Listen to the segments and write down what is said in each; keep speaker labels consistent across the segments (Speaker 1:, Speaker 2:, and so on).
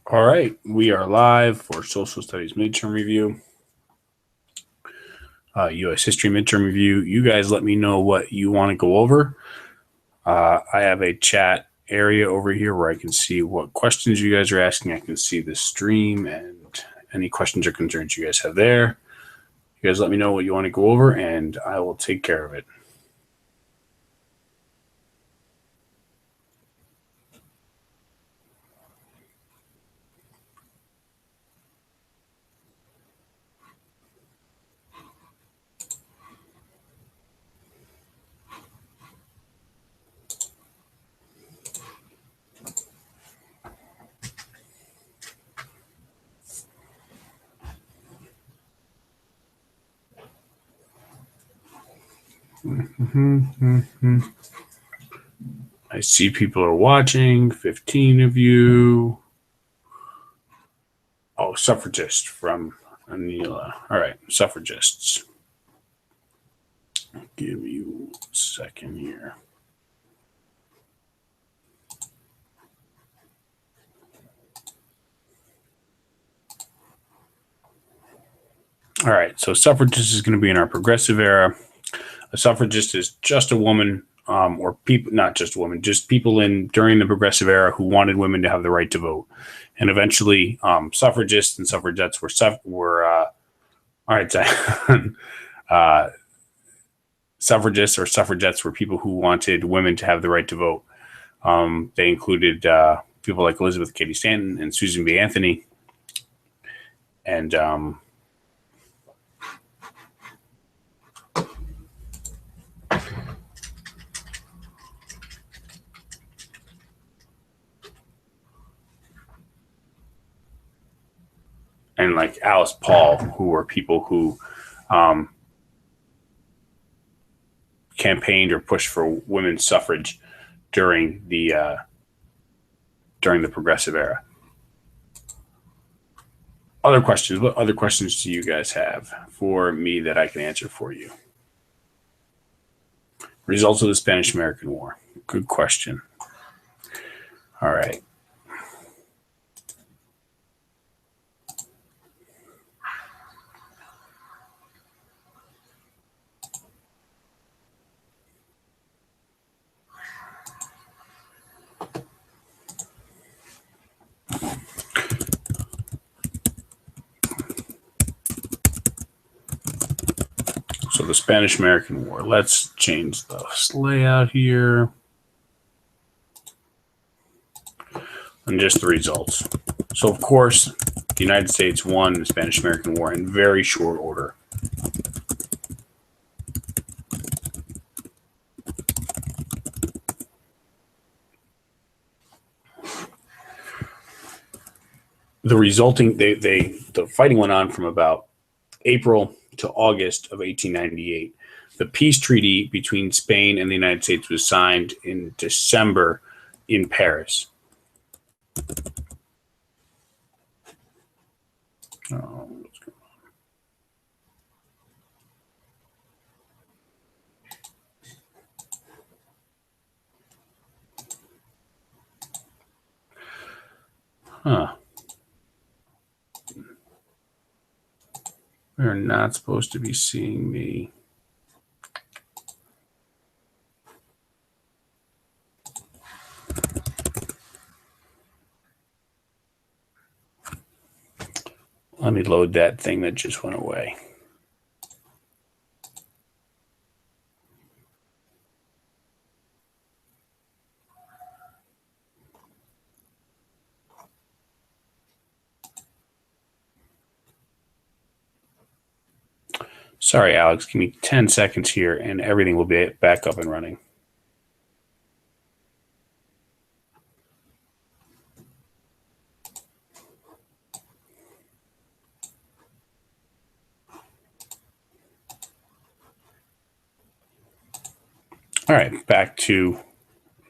Speaker 1: All right, we are live for Social Studies Midterm Review, U.S. History Midterm Review. You guys let me know what you want to go over. I have a chat area over here where I can see what questions you guys are asking. I can see the stream and any questions or concerns you guys have there. You guys let me know what you want to go over, and I will take care of it. I see people are watching, 15 of you. Oh, suffragist from Anila. All right, suffragists. Give you a second here. All right, so suffragist is going to be in our progressive era. A suffragist is just a woman, or people, not just a woman, just people in during the progressive era who wanted women to have the right to vote. And eventually, suffragists and suffragettes were all right. Suffragists or suffragettes were people who wanted women to have the right to vote. They included people like Elizabeth Cady Stanton and Susan B. Anthony, and like Alice Paul, who were people who campaigned or pushed for women's suffrage during the progressive era. Other questions? What other questions do you guys have for me that I can answer for you? Results of the Spanish-American War. Good question. All right. So the Spanish-American War. Let's change the layout here. And just the results. So, of course, the United States won the Spanish-American War in very short order. The resulting, the fighting went on from about April to August of 1898. The peace treaty between Spain and the United States was signed in December in Paris. Oh, what's going on? Huh. We're not supposed to be seeing me. Let me load that thing that just went away. Sorry, Alex, give me 10 seconds here and everything will be back up and running. All right, back to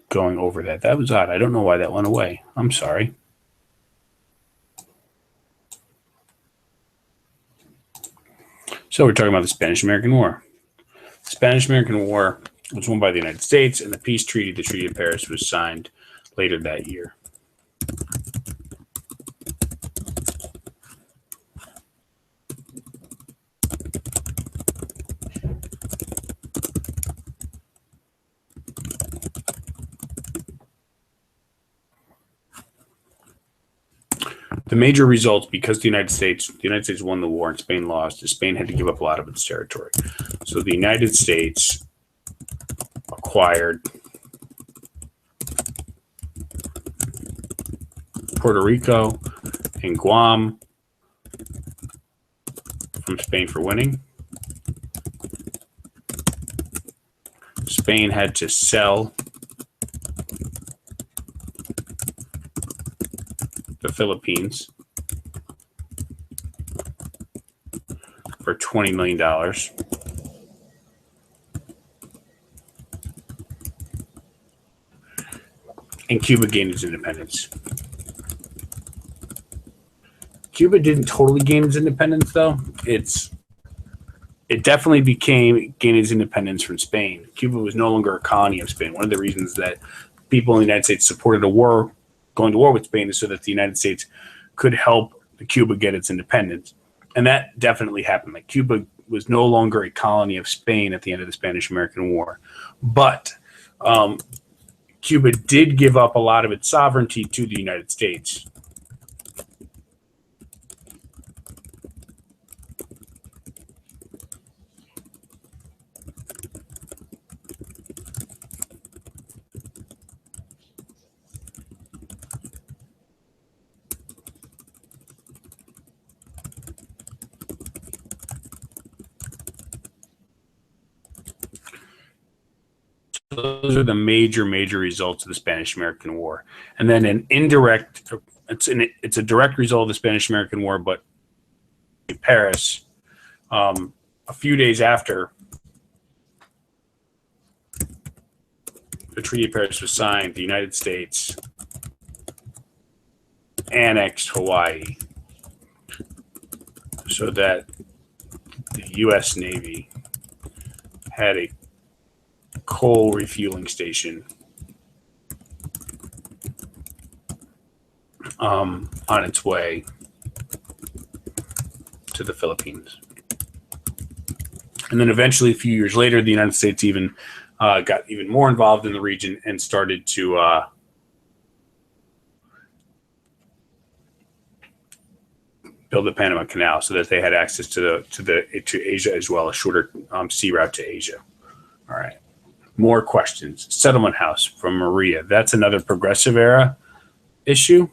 Speaker 1: going over that. That was odd. I don't know why that went away. I'm sorry. So we're talking about the Spanish-American War. The Spanish-American War was won by the United States, and the peace treaty, the Treaty of Paris, was signed later that year. The major results, because the United States won the war and Spain lost, is Spain had to give up a lot of its territory. So the United States acquired Puerto Rico and Guam from Spain for winning. Spain had to sell the Philippines for $20 million. And Cuba gained its independence. Cuba didn't totally gain its independence, though. It definitely gained its independence from Spain. Cuba was no longer a colony of Spain. One of the reasons that people in the United States supported going to war with Spain is so that the United States could help Cuba get its independence. And that definitely happened. Like, Cuba was no longer a colony of Spain at the end of the Spanish-American War. But Cuba did give up a lot of its sovereignty to the United States. Those are the major results of the Spanish-American War. And then an indirect, it's a direct result of the Spanish-American War, but in Paris, a few days after the Treaty of Paris was signed, the United States annexed Hawaii so that the U.S. Navy had a coal refueling station on its way to the Philippines. And then eventually, a few years later, the United States even got even more involved in the region and started to build the Panama Canal so that they had access to Asia as well, a shorter sea route to Asia. All right. More questions. Settlement House from Maria. That's another Progressive era issue.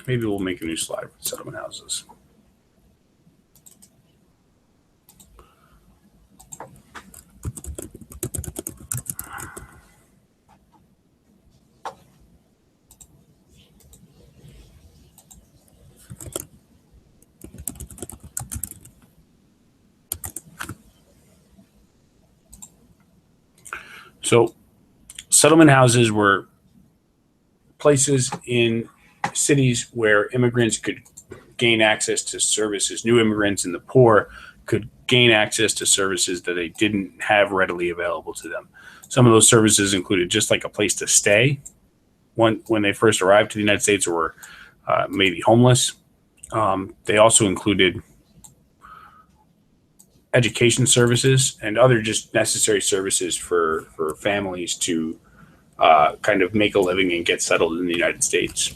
Speaker 1: Maybe we'll make a new slide for settlement houses. So settlement houses were places in cities where immigrants could gain access to services. New immigrants and the poor could gain access to services that they didn't have readily available to them. Some of those services included just like a place to stay when they first arrived to the United States, or were maybe homeless. They also included education services and other just necessary services for families to kind of make a living and get settled in the United States.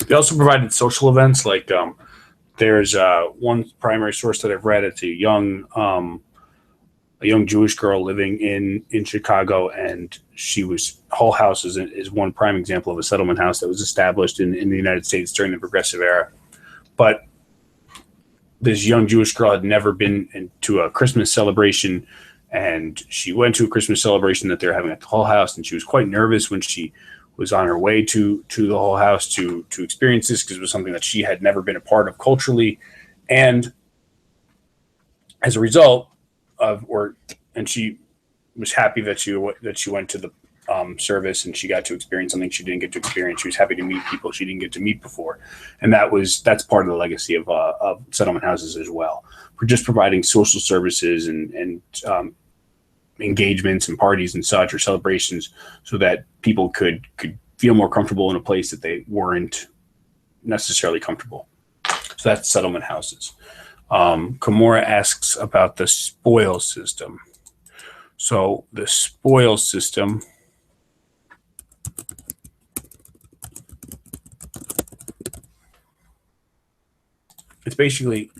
Speaker 1: They also provided social events, like there's one primary source that I've read. It's a young Jewish girl living in Chicago, and Hull House is one prime example of a settlement house that was established in the United States during the Progressive era. But this young Jewish girl had never been into a Christmas celebration And she went to a Christmas celebration that they're having at the Hull House, and she was quite nervous when she was on her way to the Hull House to experience this, because it was something that she had never been a part of culturally. And as a result of, and she was happy that she went to the service, and she got to experience something she didn't get to experience. She was happy to meet people she didn't get to meet before, and that's part of the legacy of settlement houses as well, for just providing social services and engagements and parties and such, or celebrations, so that people could feel more comfortable in a place that they weren't necessarily comfortable. So that's settlement houses. Kimura asks about the spoil system. So the spoil system it's basically,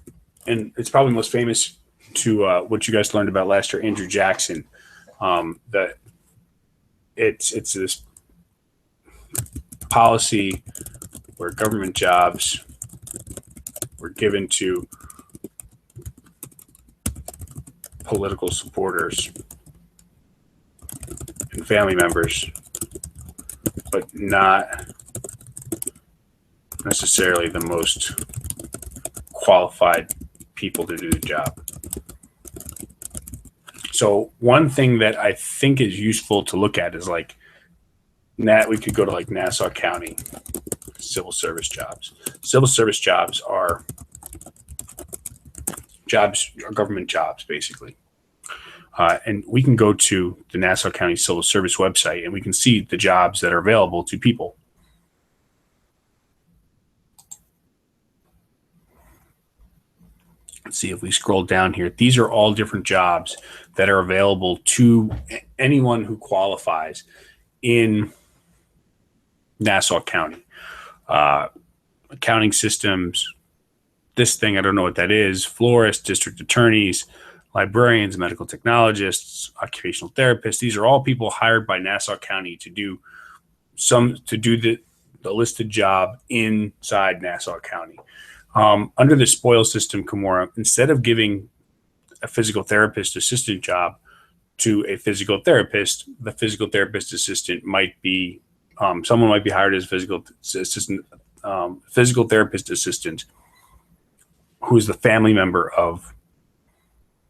Speaker 1: and it's probably most famous to what you guys learned about last year, Andrew Jackson, that it's this policy where government jobs were given to political supporters and family members, but not necessarily the most qualified people to do the job. So one thing that I think is useful to look at is like we could go to like Nassau County civil service jobs. Civil service jobs are government jobs, basically. And we can go to the Nassau County Civil Service website, and we can see the jobs that are available to people. Let's see if we scroll down here. These are all different jobs that are available to anyone who qualifies in Nassau County. Accounting systems, this thing, I don't know what that is, florists, district attorneys, librarians, medical technologists, occupational therapists. These are all people hired by Nassau County to do the listed job inside Nassau County. Under the spoil system, Kimura, instead of giving a physical therapist assistant job to a physical therapist, the physical therapist assistant might be someone might be hired as physical therapist assistant who is the family member of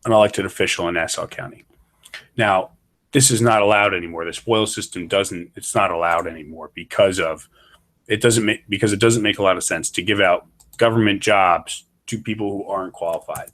Speaker 1: an elected official in Nassau County. Now, this is not allowed anymore. The spoil system it's not allowed anymore because it doesn't make a lot of sense to give out government jobs to people who aren't qualified.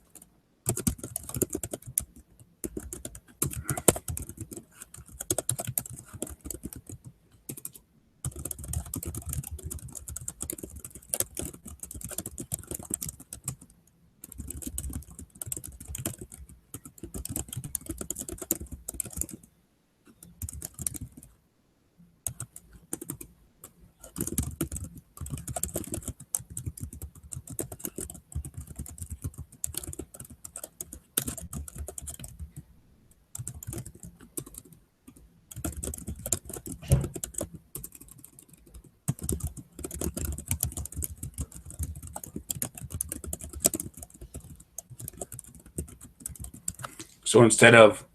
Speaker 1: So instead of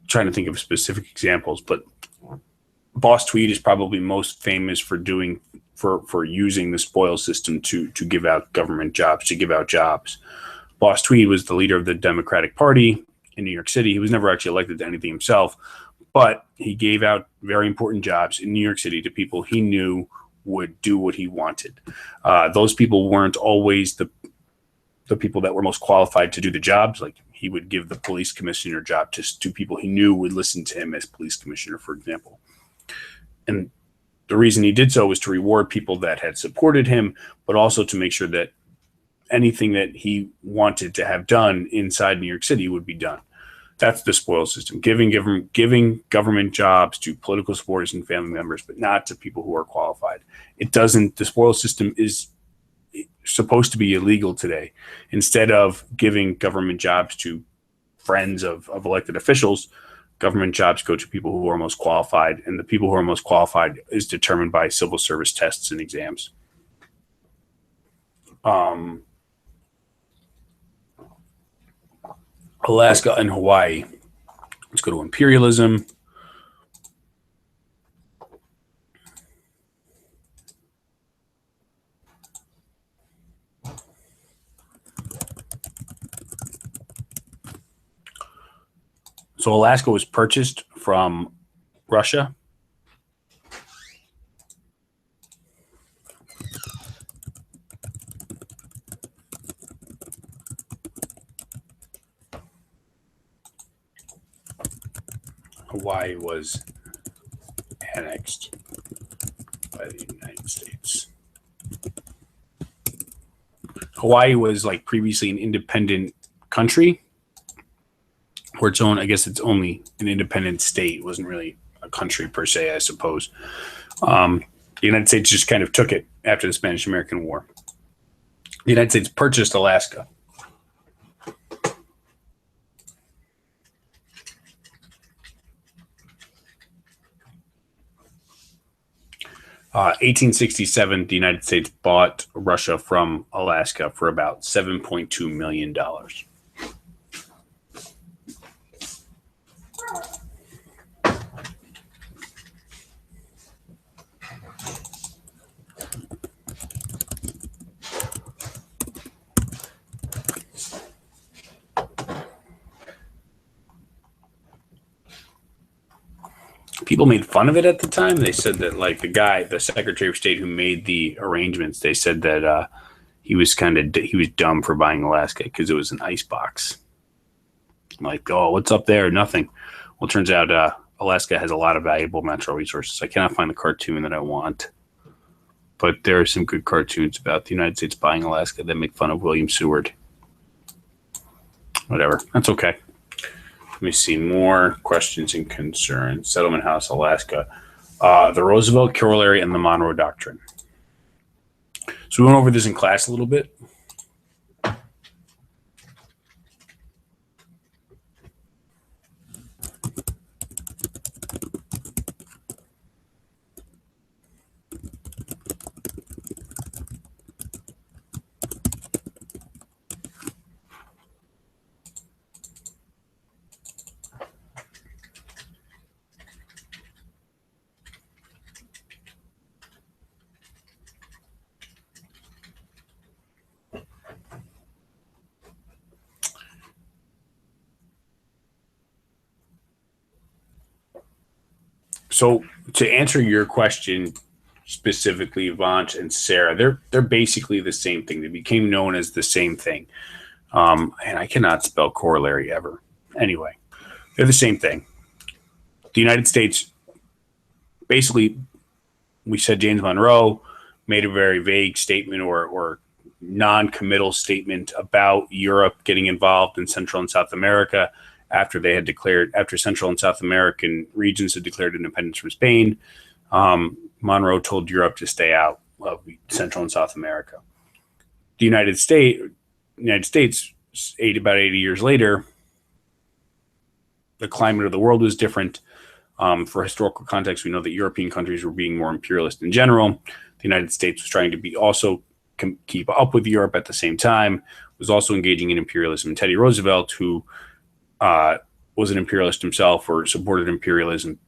Speaker 1: trying to think of specific examples, but Boss Tweed is probably most famous for using the spoil system to give out government jobs, to give out jobs. Boss Tweed was the leader of the Democratic Party in New York City. He was never actually elected to anything himself, but he gave out very important jobs in New York City to people he knew would do what he wanted. Those people weren't always the people that were most qualified to do the jobs. Like he would give the police commissioner job to people he knew would listen to him as police commissioner, for example. And the reason he did so was to reward people that had supported him, but also to make sure that anything that he wanted to have done inside New York City would be done. That's the spoil system, giving government jobs to political supporters and family members, but not to people who are qualified. The spoil system is supposed to be illegal today. Instead of giving government jobs to friends of elected officials, government jobs go to people who are most qualified, and the people who are most qualified is determined by civil service tests and exams. Alaska and Hawaii. Let's go to imperialism. So Alaska was purchased from Russia. Hawaii was annexed by the United States. Hawaii was like previously an independent country, or its own. I guess it's only an independent state. It wasn't really a country per se, I suppose. The United States just kind of took it after the Spanish-American War. The United States purchased Alaska. 1867, the United States bought Russia from Alaska for about $7.2 million. People made fun of it at the time. They said that, like, the Secretary of State who made the arrangements, they said that he was dumb for buying Alaska because it was an ice box. Like, oh, what's up there? Nothing. Well, it turns out Alaska has a lot of valuable natural resources. I cannot find the cartoon that I want, but there are some good cartoons about the United States buying Alaska that make fun of William Seward. Whatever. That's okay. Let me see more questions and concerns. Settlement House, Alaska. The Roosevelt Corollary and the Monroe Doctrine. So we went over this in class a little bit. So to answer your question specifically, Vanch and Sarah, they're basically the same thing. They became known as the same thing. And I cannot spell corollary ever. Anyway, they're the same thing. The United States, basically, we said James Monroe made a very vague statement or non-committal statement about Europe getting involved in Central and South America after Central and South American regions had declared independence from Spain. Monroe told Europe to stay out of Central and South America. The United States, about 80 years later, the climate of the world was different. For historical context, we know that European countries were being more imperialist in general. The United States was trying to be also keep up with Europe at the same time, was also engaging in imperialism. And Teddy Roosevelt, who was an imperialist himself or supported imperialism,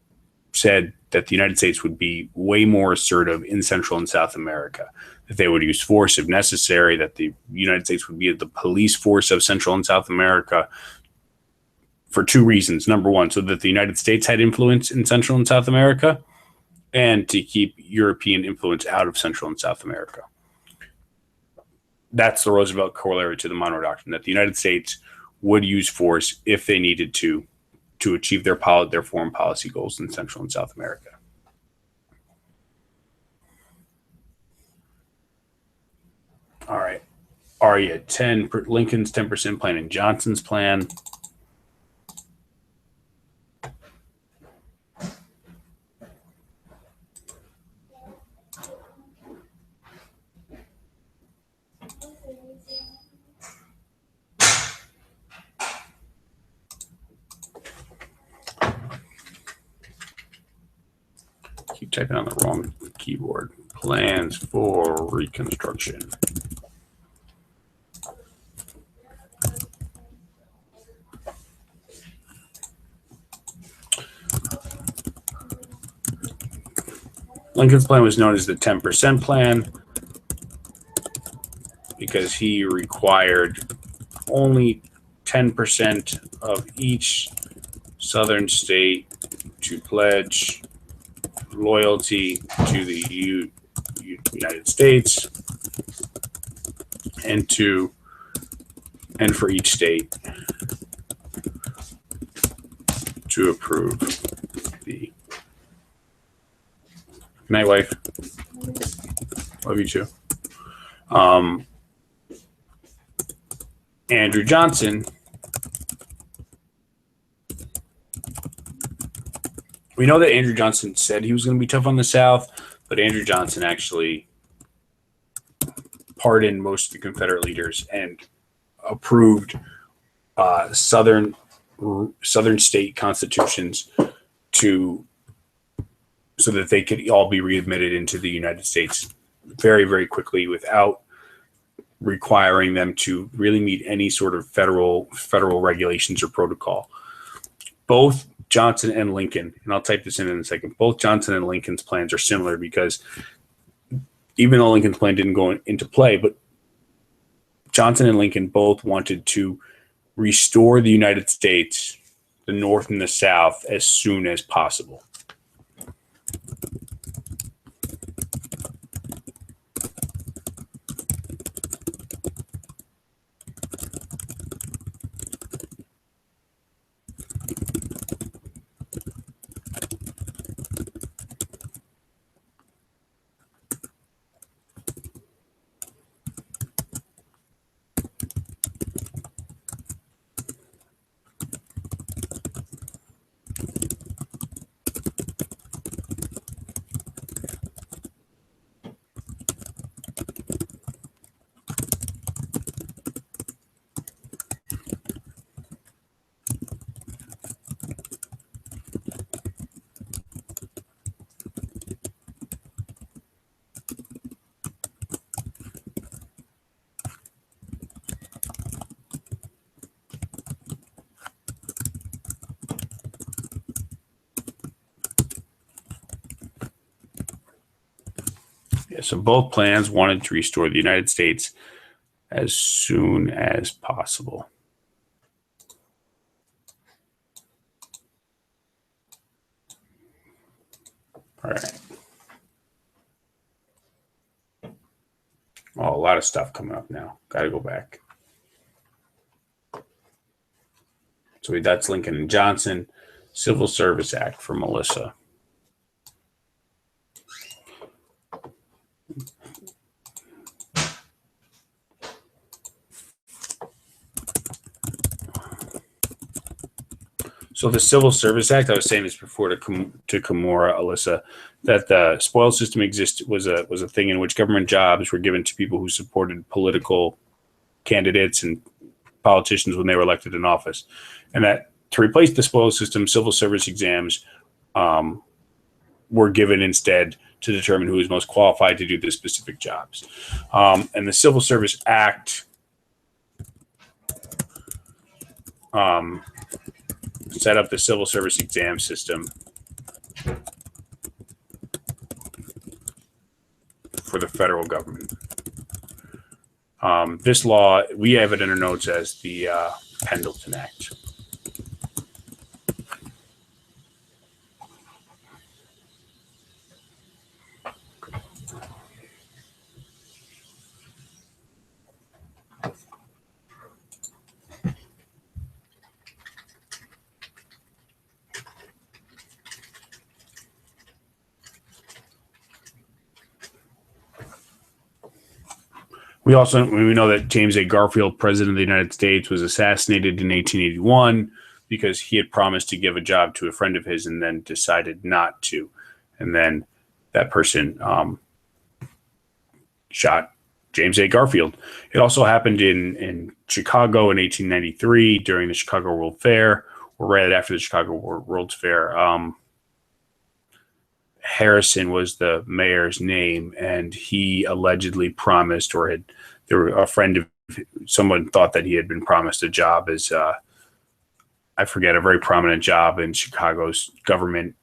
Speaker 1: said that the United States would be way more assertive in Central and South America, that they would use force if necessary, that the United States would be the police force of Central and South America for two reasons. Number one, so that the United States had influence in Central and South America, and to keep European influence out of Central and South America. That's the Roosevelt corollary to the Monroe Doctrine, that the United States would use force if they needed to achieve their foreign policy goals in Central and South America. All right. Aria 10, Lincoln's 10% plan and Johnson's plan. Keep typing on the wrong keyboard. Plans for Reconstruction. Lincoln's plan was known as the 10% plan because he required only 10% of each southern state to pledge loyalty to the United States, and for each state to approve the. Good night, wife. Love you too. Andrew Johnson. We know that Andrew Johnson said he was going to be tough on the South, but Andrew Johnson actually pardoned most of the Confederate leaders and approved southern state constitutions so that they could all be readmitted into the United States very, very quickly without requiring them to really meet any sort of federal regulations or protocol. Both Johnson and Lincoln, and I'll type this in a second, both Johnson and Lincoln's plans are similar because even though Lincoln's plan didn't go into play, but Johnson and Lincoln both wanted to restore the United States, the North and the South, as soon as possible. So both plans wanted to restore the United States as soon as possible. All right. Oh, a lot of stuff coming up now. Got to go back. So that's Lincoln and Johnson. Civil Service Act for Melissa. So the Civil Service Act, I was saying this before to Kimura, Alyssa, that the spoil system was a thing in which government jobs were given to people who supported political candidates and politicians when they were elected in office, and that to replace the spoil system, civil service exams were given instead to determine who was most qualified to do the specific jobs. And the Civil Service Act set up the civil service exam system for the federal government. This law, we have it in our notes as the Pendleton Act. We know that James A. Garfield, President of the United States, was assassinated in 1881 because he had promised to give a job to a friend of his and then decided not to. And then that person shot James A. Garfield. It also happened in Chicago in 1893 during the Chicago World Fair, or right after the Chicago World's Fair. Harrison was the mayor's name, and he allegedly promised, someone thought that he had been promised a job as, I forget, a very prominent job in Chicago's government.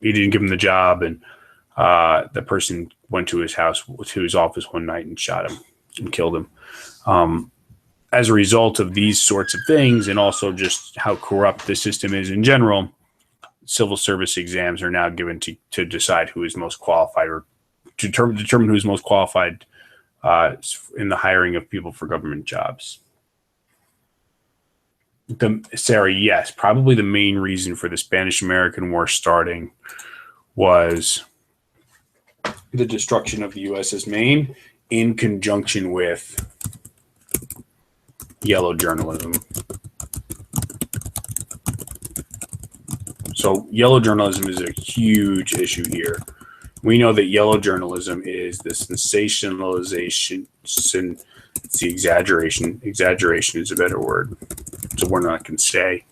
Speaker 1: He didn't give him the job, and the person went to his house, to his office one night and shot him and killed him. As a result of these sorts of things, and also just how corrupt the system is in general, civil service exams are now given to decide who is most qualified, or to determine who is most qualified in the hiring of people for government jobs. Sarah, yes, probably the main reason for the Spanish-American War starting was the destruction of the USS Maine in conjunction with yellow journalism. So yellow journalism is a huge issue here. We know that yellow journalism is the sensationalization. It's the exaggeration. Exaggeration is a better word. It's a word I can say.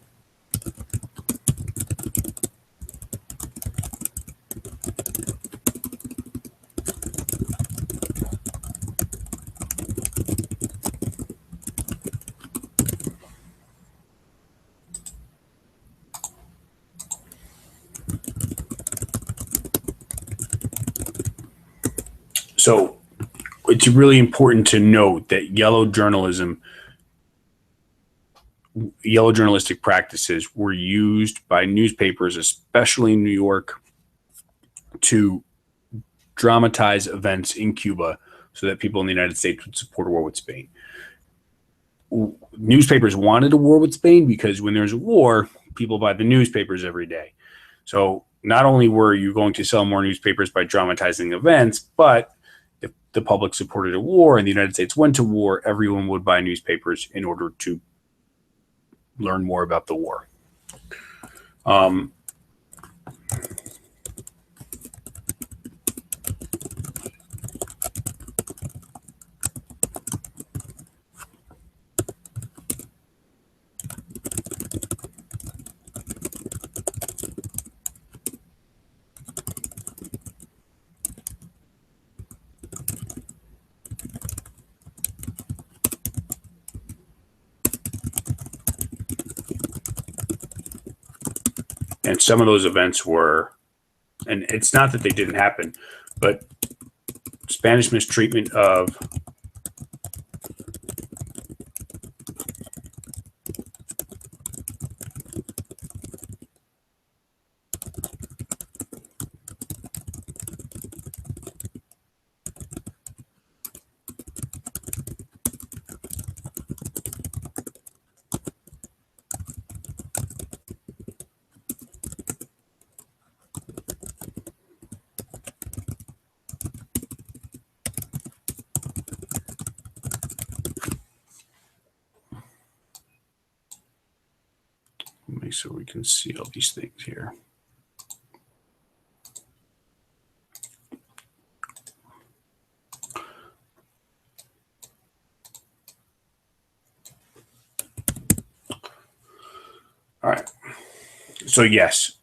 Speaker 1: So it's really important to note that yellow journalistic practices were used by newspapers, especially in New York, to dramatize events in Cuba so that people in the United States would support a war with Spain. Newspapers wanted a war with Spain because when there's a war, people buy the newspapers every day. So not only were you going to sell more newspapers by dramatizing events, but if the public supported a war and the United States went to war, everyone would buy newspapers in order to learn more about the war. And some of those events were, and it's not that they didn't happen, but Spanish mistreatment of make sure we can see all these things here. All right. So yes,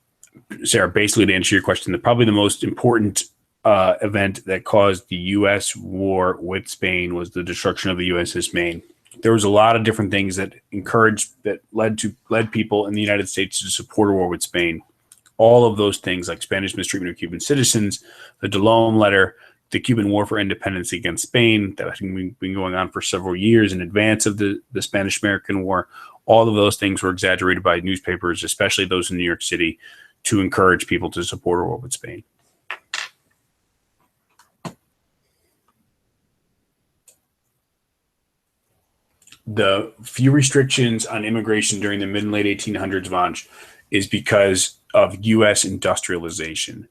Speaker 1: Sarah, basically to answer your question, probably the most important event that caused the U.S. war with Spain was the destruction of the USS Maine. There was a lot of different things that led people in the United States to support a war with Spain. All of those things, like Spanish mistreatment of Cuban citizens, the Delon letter, the Cuban War for Independence against Spain, that had been going on for several years in advance of the Spanish-American War. All of those things were exaggerated by newspapers, especially those in New York City, to encourage people to support a war with Spain. The few restrictions on immigration during the mid and late 1800s, Vanch, is because of U.S. industrialization.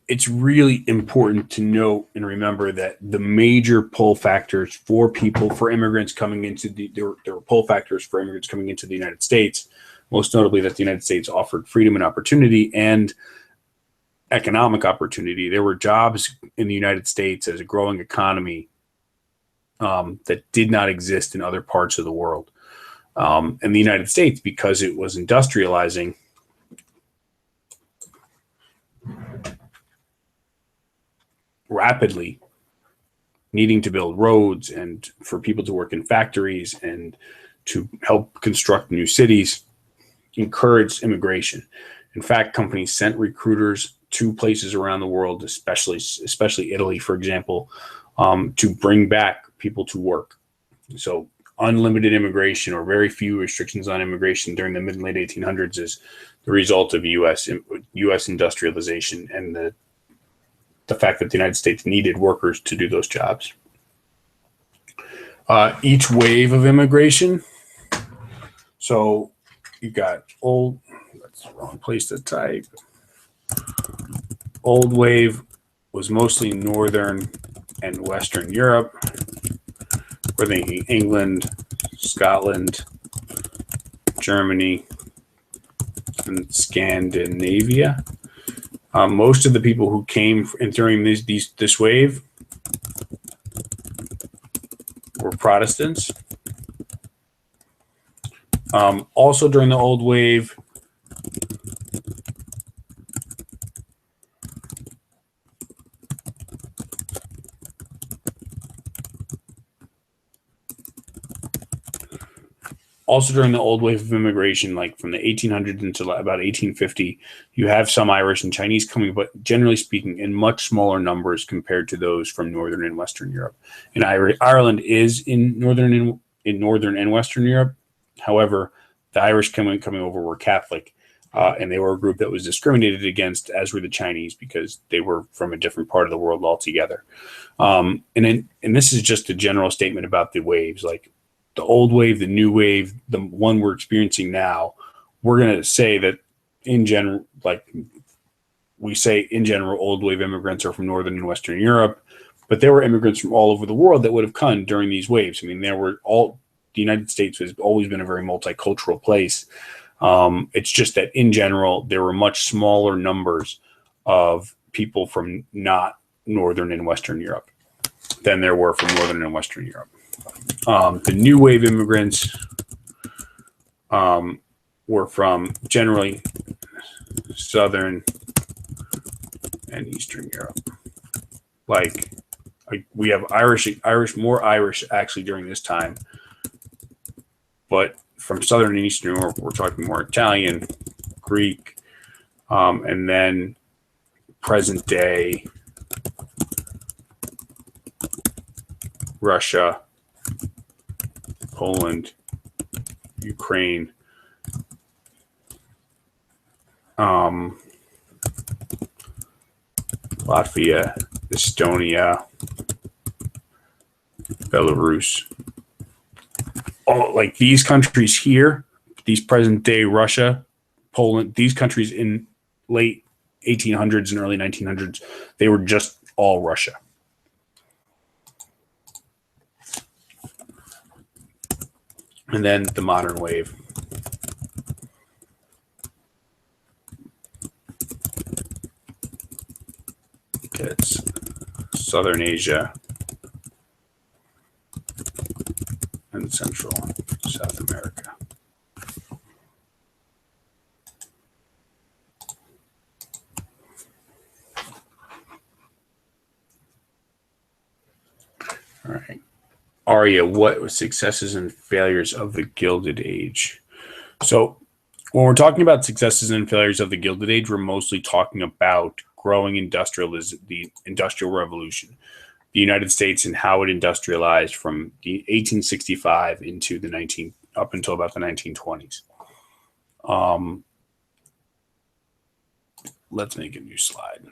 Speaker 1: It's really important to note and remember that the major pull factors for immigrants coming into there were pull factors for immigrants coming into the United States, most notably that the United States offered freedom and opportunity, and economic opportunity. There were jobs in the United States as a growing economy that did not exist in other parts of the world. And the United States, because it was industrializing, rapidly, needing to build roads and for people to work in factories and to help construct new cities, encouraged immigration. In fact, companies sent recruiters to places around the world, especially Italy, for example, to bring back people to work. So unlimited immigration or very few restrictions on immigration during the mid and late 1800s is the result of U.S. industrialization and the fact that the United States needed workers to do those jobs. Each wave of immigration. So you got that's the wrong place to type. Old wave was mostly Northern and Western Europe. We're thinking England, Scotland, Germany, and Scandinavia. Most of the people who came during this wave were Protestants. Also during the Old Wave, of immigration, like from the 1800s until about 1850, you have some Irish and Chinese coming, but generally speaking, in much smaller numbers compared to those from Northern and Western Europe. And Ireland is in Northern and Western Europe. However, the Irish coming over were Catholic, and they were a group that was discriminated against, as were the Chinese, because they were from a different part of the world altogether. And this is just a general statement about the waves, like the old wave, the new wave, the one we're experiencing now. We're going to say that in general, old wave immigrants are from Northern and Western Europe, but there were immigrants from all over the world that would have come during these waves. I mean, the United States has always been a very multicultural place. It's just that in general, there were much smaller numbers of people from not Northern and Western Europe than there were from Northern and Western Europe. The new wave immigrants were from generally Southern and Eastern Europe. Like we have more Irish actually during this time, but from Southern and Eastern Europe, we're talking more Italian, Greek, and then present day Russia, Poland, Ukraine, Latvia, Estonia, Belarus. All like these countries here, these present day Russia, Poland, these countries in late 1800s and early 1900s, they were just all Russia. And then the modern wave. It's Southern Asia and Central South America. All right. Aria, what were successes and failures of the Gilded Age? So when we're talking about successes and failures of the Gilded Age, we're mostly talking about growing industrialism, the Industrial Revolution, the United States and how it industrialized from the 1865 into up until about the 1920s. Let's make a new slide.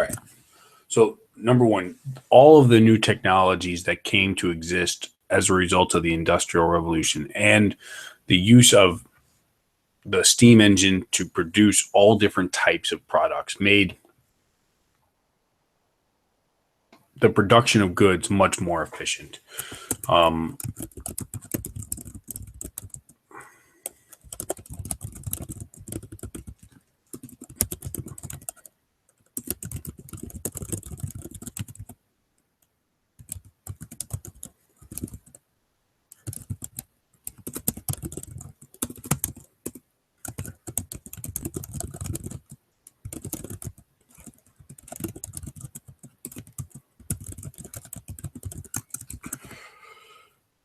Speaker 1: right. So number one, all of the new technologies that came to exist as a result of the Industrial Revolution and the use of the steam engine to produce all different types of products made the production of goods much more efficient.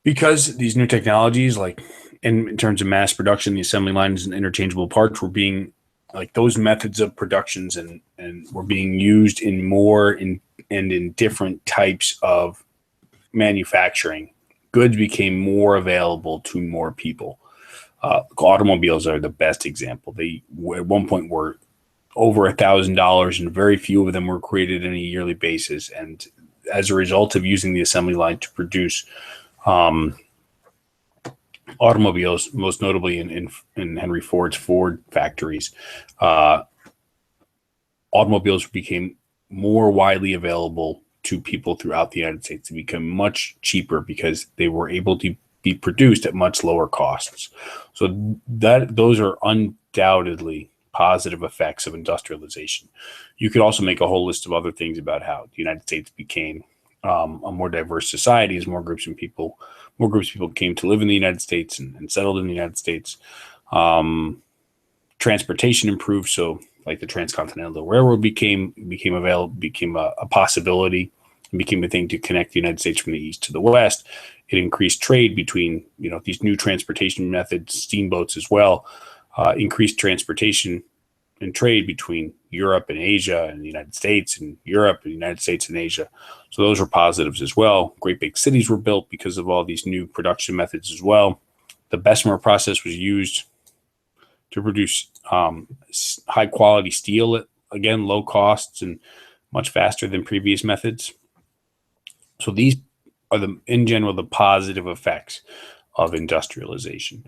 Speaker 1: Because these new technologies, like in terms of mass production, the assembly lines and interchangeable parts were being like those methods of productions and were being used in more and in different types of manufacturing. Goods became more available to more people. Automobiles are the best example. They at one point were over $1,000, and very few of them were created on a yearly basis. And as a result of using the assembly line to produce automobiles, most notably in Henry Ford's Ford factories, automobiles became more widely available to people throughout the United States. They become much cheaper because they were able to be produced at much lower costs. So those are undoubtedly positive effects of industrialization. You could also make a whole list of other things about how the United States became a more diverse society as more groups of people came to live in the United States and settled in the United States. Transportation improved, so like the Transcontinental Railroad became a possibility, and became a thing to connect the United States from the east to the west. It increased trade between these new transportation methods, steamboats as well, increased transportation and trade between Europe and Asia and the United States, and Europe and the United States and Asia. So those were positives as well. Great big cities were built because of all these new production methods as well. The Bessemer process was used to produce high quality steel at, again, low costs and much faster than previous methods. So these are in general, the positive effects of industrialization.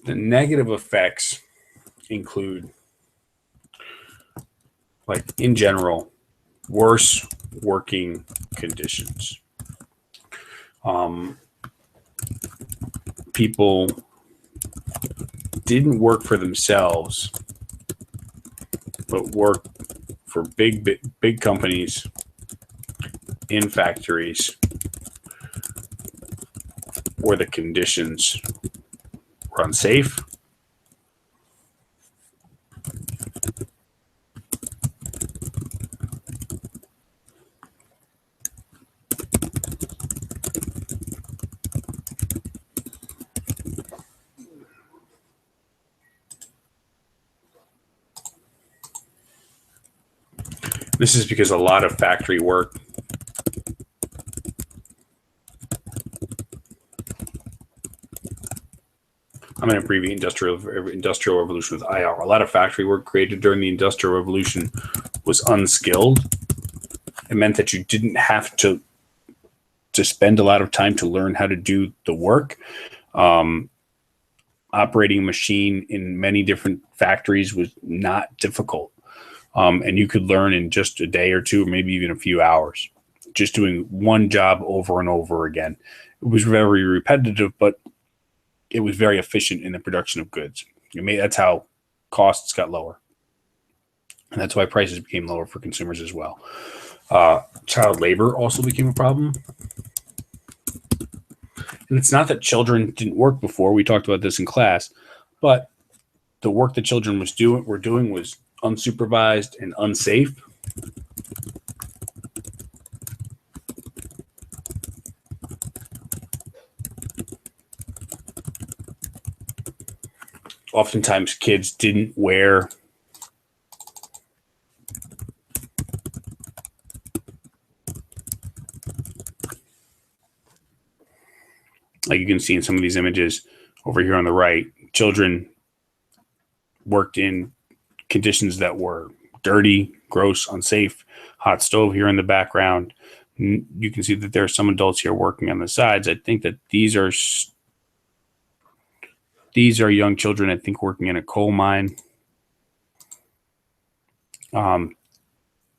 Speaker 1: The negative effects include, like in general, worse working conditions. People didn't work for themselves, but worked for big companies in factories where the conditions were unsafe, this is because a lot of factory work I'm going to abbreviate industrial revolution with IR. A lot of factory work created during the Industrial Revolution was unskilled. It meant that you didn't have to spend a lot of time to learn how to do the work. Operating a machine in many different factories was not difficult. And you could learn in just a day or two, or maybe even a few hours, just doing one job over and over again. It was very repetitive, but it was very efficient in the production of goods. That's how costs got lower. And that's why prices became lower for consumers as well. Child labor also became a problem. And it's not that children didn't work before. We talked about this in class. But the work that children were doing was unsupervised and unsafe. Oftentimes, kids didn't wear like you can see in some of these images over here on the right. Children worked in conditions that were dirty, gross, unsafe. hot stove here in the background. You can see that there are some adults here working on the sides. I think that these are young children, I think, working in a coal mine.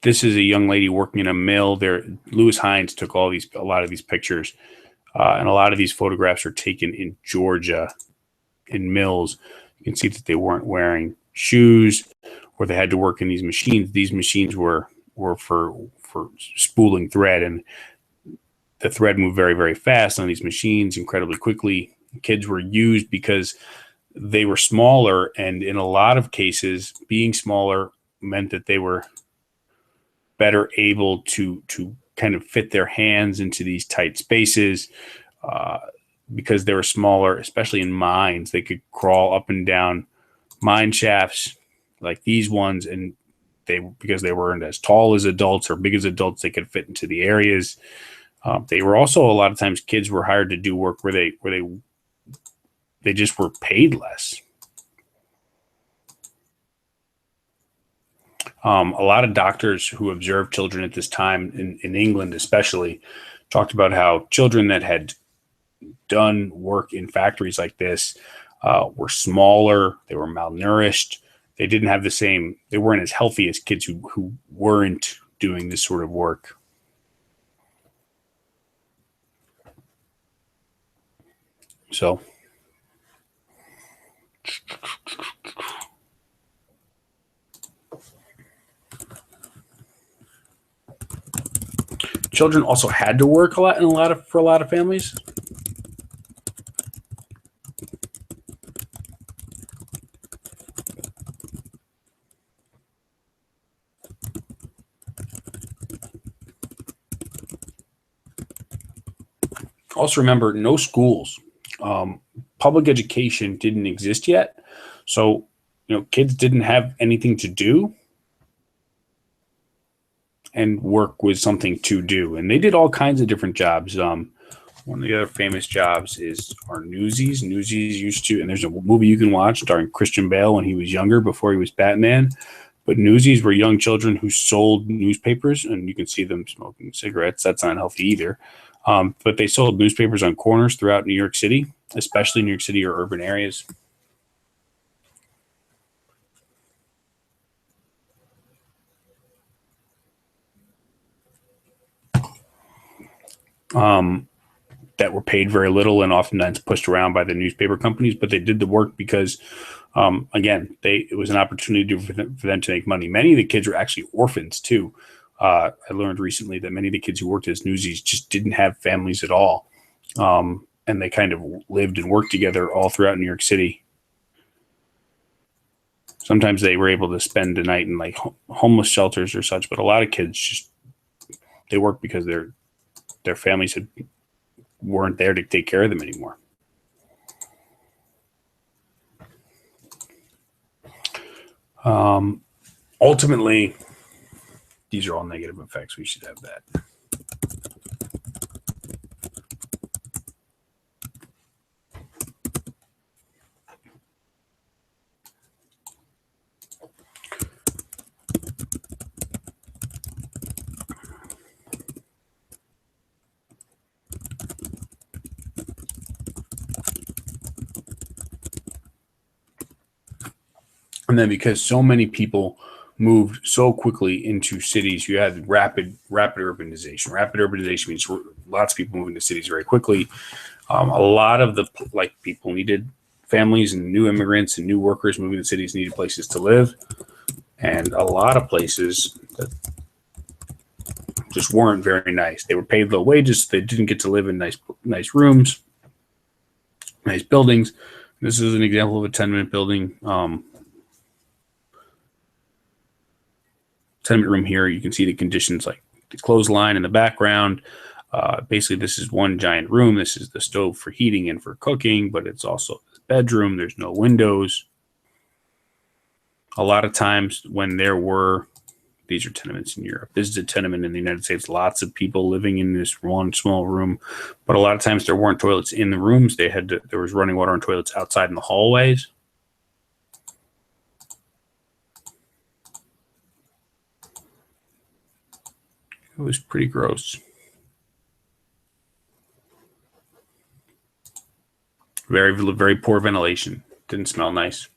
Speaker 1: This is a young lady working in a mill. There, Lewis Hines took a lot of these pictures, and a lot of these photographs are taken in Georgia, in mills. You can see that they weren't wearing shoes, or they had to work in these machines. These machines were for spooling thread, and the thread moved very, very fast on these machines, incredibly quickly. Kids were used because they were smaller, and in a lot of cases, being smaller meant that they were better able to kind of fit their hands into these tight spaces, because they were smaller, especially in mines. They could crawl up and down mine shafts like these ones, and because they weren't as tall as adults or big as adults, they could fit into the areas. They were also, a lot of times, kids were hired to do work where they just were paid less. A lot of doctors who observed children at this time, in England especially, talked about how children that had done work in factories like this were smaller, they were malnourished, they didn't have they weren't as healthy as kids who weren't doing this sort of work. So children also had to work a lot for a lot of families. Also remember, no schools. Public education didn't exist yet. So, kids didn't have anything to do, and work was something to do. And they did all kinds of different jobs. One of the other famous jobs are newsies. Newsies used to, and there's a movie you can watch starring Christian Bale when he was younger, before he was Batman. But newsies were young children who sold newspapers, and you can see them smoking cigarettes. That's not healthy either. But they sold newspapers on corners throughout New York City, especially New York City or urban areas. That were paid very little and oftentimes pushed around by the newspaper companies, but they did the work because, again, it was an opportunity for them to make money. Many of the kids were actually orphans too. I learned recently that many of the kids who worked as newsies just didn't have families at all. And they kind of lived and worked together all throughout New York City. Sometimes they were able to spend a night in like homeless shelters or such, but a lot of kids they worked because their families weren't there to take care of them anymore. Ultimately, these are all negative effects. We should have that. And then because so many people moved so quickly into cities, you had rapid urbanization. Rapid urbanization means lots of people moving to cities very quickly. A lot of the people needed families, and new immigrants and new workers moving to cities needed places to live. And a lot of places that just weren't very nice. They were paid low wages. They didn't get to live in nice rooms, nice buildings. This is an example of a tenement building. Tenement room here. You can see the conditions, like the clothesline in the background. Basically, this is one giant room. This is the stove for heating and for cooking, but it's also the bedroom. There's no windows. A lot of times when these are tenements in Europe. This is a tenement in the United States. Lots of people living in this one small room, but a lot of times there weren't toilets in the rooms. There was running water and toilets outside in the hallways. was pretty gross. Very, very poor ventilation. Didn't smell nice.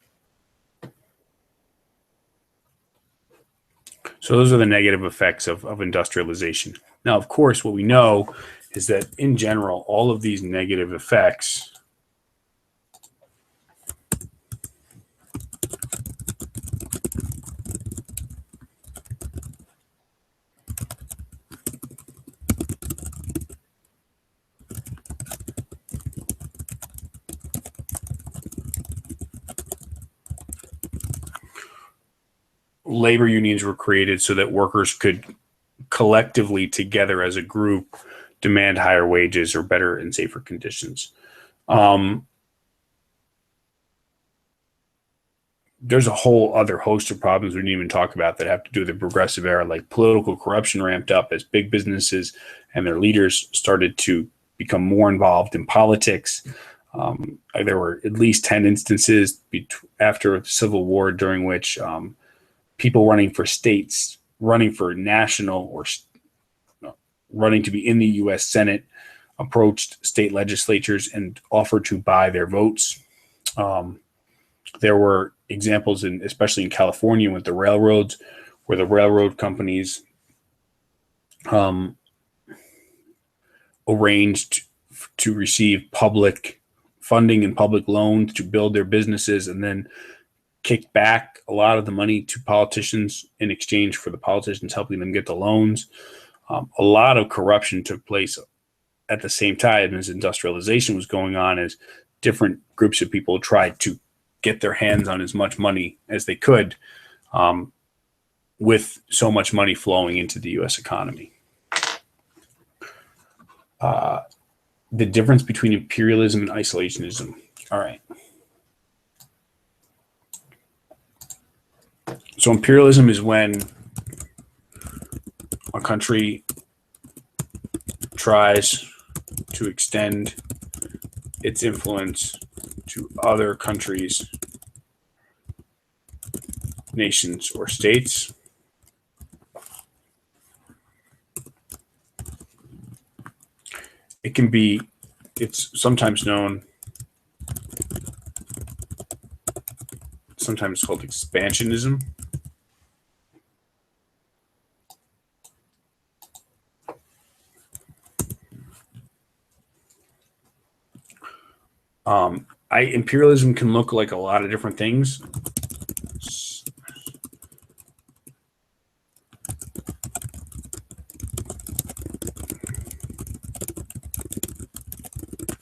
Speaker 1: So those are the negative effects of industrialization. Now, of course, what we know is that in general, all of these negative effects labor unions were created so that workers could collectively together as a group demand higher wages or better and safer conditions. There's a whole other host of problems we didn't even talk about that have to do with the progressive era, like political corruption ramped up as big businesses and their leaders started to become more involved in politics. There were at least 10 instances after the Civil War during which people running for states, running for national or running to be in the U.S. Senate approached state legislatures and offered to buy their votes. There were examples, especially in California with the railroads, where the railroad companies arranged to receive public funding and public loans to build their businesses and then kicked back a lot of the money to politicians in exchange for the politicians helping them get the loans. A lot of corruption took place at the same time as industrialization was going on, as different groups of people tried to get their hands on as much money as they could, with so much money flowing into the U.S. economy. The difference between imperialism and isolationism. All right. So imperialism is when a country tries to extend its influence to other countries, nations, or states. It's sometimes known, sometimes called expansionism. Imperialism can look like a lot of different things.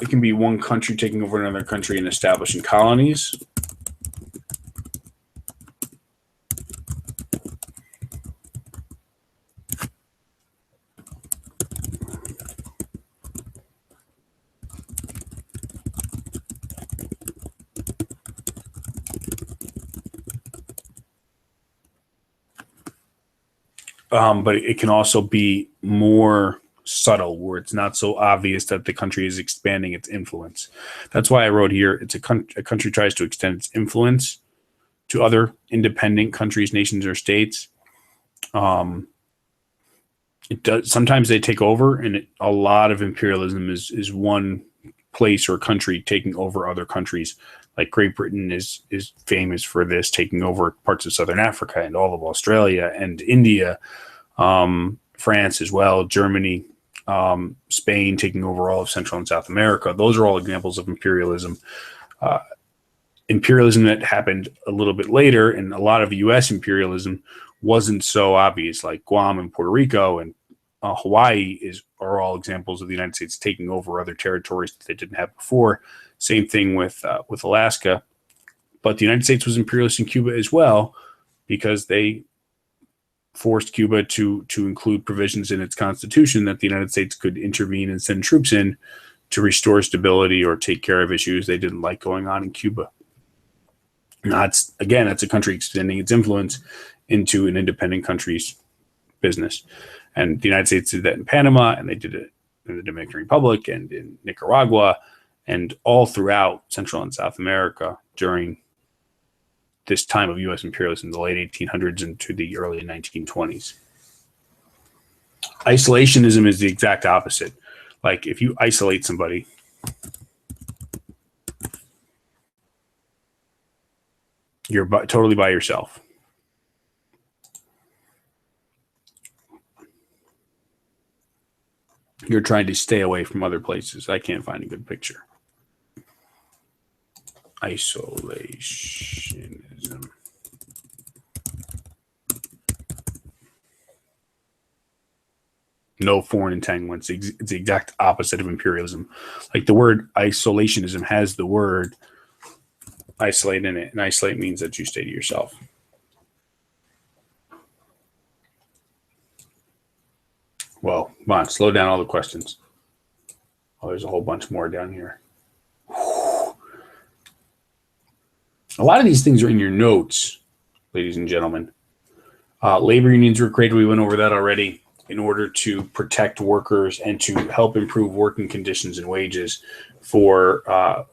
Speaker 1: It can be one country taking over another country and establishing colonies. But it can also be more subtle, where it's not so obvious that the country is expanding its influence. That's why I wrote here, a country tries to extend its influence to other independent countries, nations, or states. It does. Sometimes they take over, and a lot of imperialism is one place or country taking over other countries. Like Great Britain is famous for this, taking over parts of Southern Africa and all of Australia and India, France as well, Germany, Spain taking over all of Central and South America. Those are all examples of imperialism. Imperialism that happened a little bit later, and a lot of U.S. imperialism wasn't so obvious, like Guam and Puerto Rico and Hawaii are all examples of the United States taking over other territories that they didn't have before. Same thing with Alaska. But the United States was imperialist in Cuba as well, because they forced Cuba to include provisions in its constitution that the United States could intervene and send troops in to restore stability or take care of issues they didn't like going on in Cuba. Now, it's a country extending its influence into an independent country's business. And the United States did that in Panama, and they did it in the Dominican Republic and in Nicaragua and all throughout Central and South America during this time of U.S. imperialism, the late 1800s into the early 1920s. Isolationism is the exact opposite. Like if you isolate somebody, you're totally by yourself. You're trying to stay away from other places. I can't find a good picture. Isolationism. No foreign entanglements. It's the exact opposite of imperialism. Like the word isolationism has the word isolate in it, and isolate means that you stay to yourself. Well, come on, slow down all the questions. Oh, there's a whole bunch more down here. A lot of these things are in your notes, ladies and gentlemen. Labor unions were created. We went over that already in order to protect workers and to help improve working conditions and wages for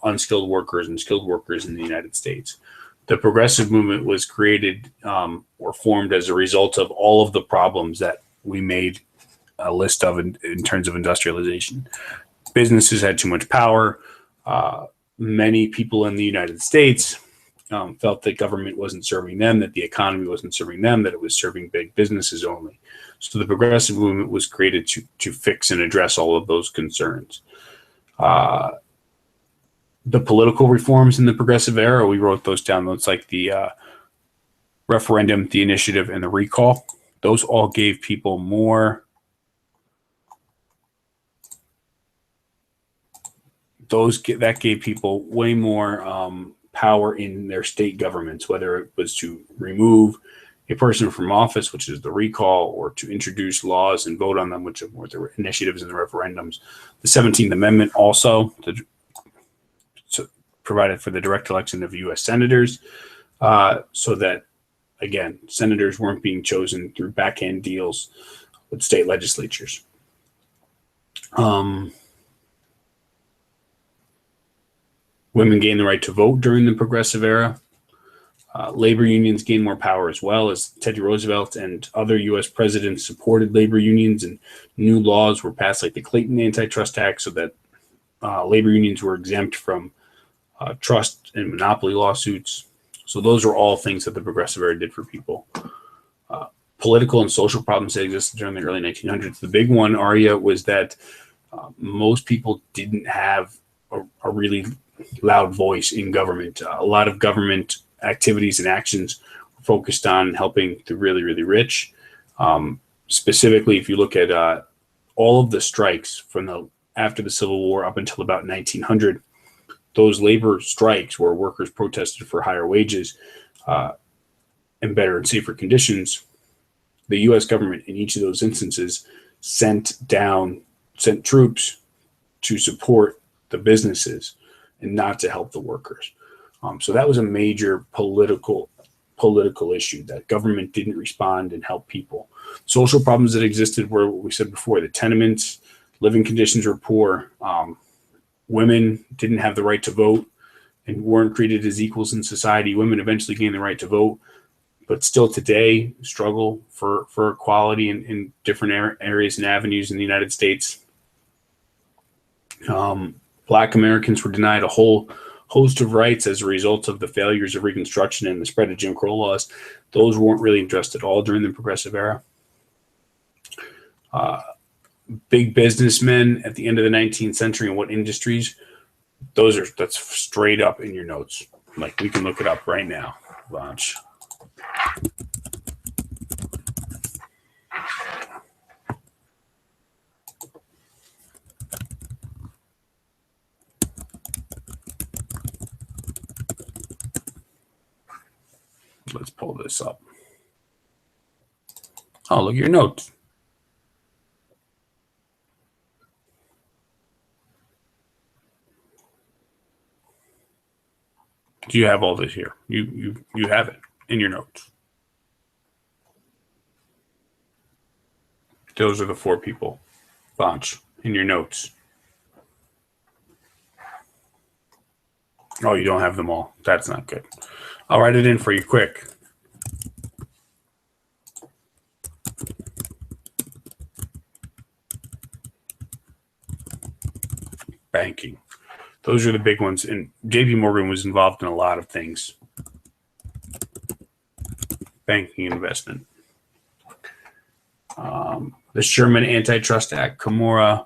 Speaker 1: unskilled workers and skilled workers in the United States. The progressive movement was created or formed as a result of all of the problems that we made a list of in terms of industrialization. Businesses had too much power. Many people in the United States felt that government wasn't serving them, that the economy wasn't serving them, that it was serving big businesses only. So the progressive movement was created to fix and address all of those concerns. The political reforms in the progressive era, we wrote those down. It's like the referendum, the initiative, and the recall. Those all gave people more. That gave people way more power in their state governments, whether it was to remove a person from office, which is the recall, or to introduce laws and vote on them, which were the initiatives and the referendums. The 17th Amendment also provided for the direct election of U.S. senators, so that, again, senators weren't being chosen through backhand deals with state legislatures. Women gained the right to vote during the progressive era. Labor unions gained more power as well, as Teddy Roosevelt and other U.S. presidents supported labor unions, and new laws were passed like the Clayton Antitrust Act so that labor unions were exempt from trust and monopoly lawsuits. So those are all things that the progressive era did for people. Political and social problems that existed during the early 1900s. The big one, Arya, was that most people didn't have a really loud voice in government. A lot of government activities and actions were focused on helping the really, really rich. Specifically, if you look at all of the strikes from after the Civil War up until about 1900, those labor strikes where workers protested for higher wages and better and safer conditions, the U.S. government in each of those instances sent troops to support the businesses and not to help the workers. So that was a major political issue, that government didn't respond and help people. Social problems that existed were what we said before: the tenements, living conditions were poor. Women didn't have the right to vote and weren't treated as equals in society. Women eventually gained the right to vote, but still today struggle for equality in different areas and avenues in the United States. Black Americans were denied a whole host of rights as a result of the failures of Reconstruction and the spread of Jim Crow laws. Those weren't really addressed at all during the progressive era. Big businessmen at the end of the 19th century and what industries, that's straight up in your notes. Like, we can look it up right now. Launch. Let's pull this up. Oh, look at your notes. Do you have all this here? You have it in your notes. Those are the 4 people. Launch in your notes. Oh, you don't have them all. That's not good. I'll write it in for you quick. those are the big ones. And JP Morgan was involved in a lot of things. Banking and investment. The Sherman Antitrust Act, Cumorah.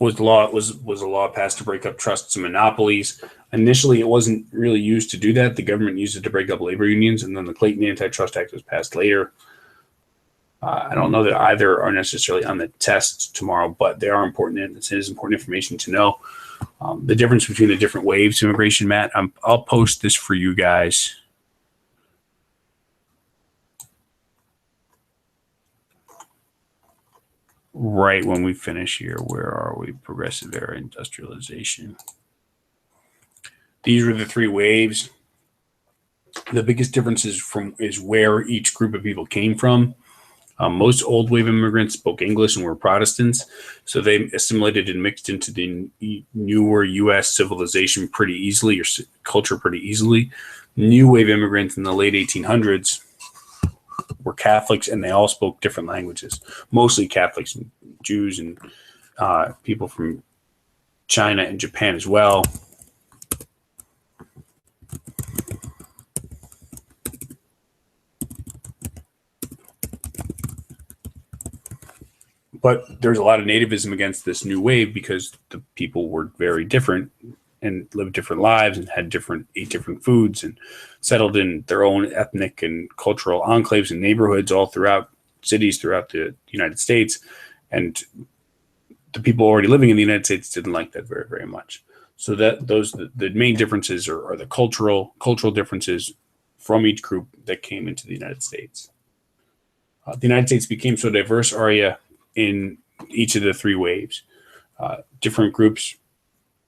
Speaker 1: Was a law passed to break up trusts and monopolies. Initially, it wasn't really used to do that. The government used it to break up labor unions, and then the Clayton Antitrust Act was passed later. I don't know that either are necessarily on the test tomorrow, but they are important, and it is important information to know. The difference between the different waves of immigration, Matt, I'll post this for you guys. Right when we finish here. Where are we? Progressive era, industrialization. These were the three waves. The biggest difference is where each group of people came from. Most old wave immigrants spoke English and were Protestants, so they assimilated and mixed into the newer U.S. civilization pretty easily, or culture pretty easily. New wave immigrants in the late 1800s were Catholics, and they all spoke different languages, mostly Catholics and Jews and people from China and Japan as well. But there's a lot of nativism against this new wave because the people were very different and lived different lives and ate different foods and settled in their own ethnic and cultural enclaves and neighborhoods all throughout cities throughout the United States. And the people already living in the United States didn't like that very, very much. So the main differences are the cultural differences from each group that came into the United States. The United States became so diverse, Arya, in each of the three waves. Different groups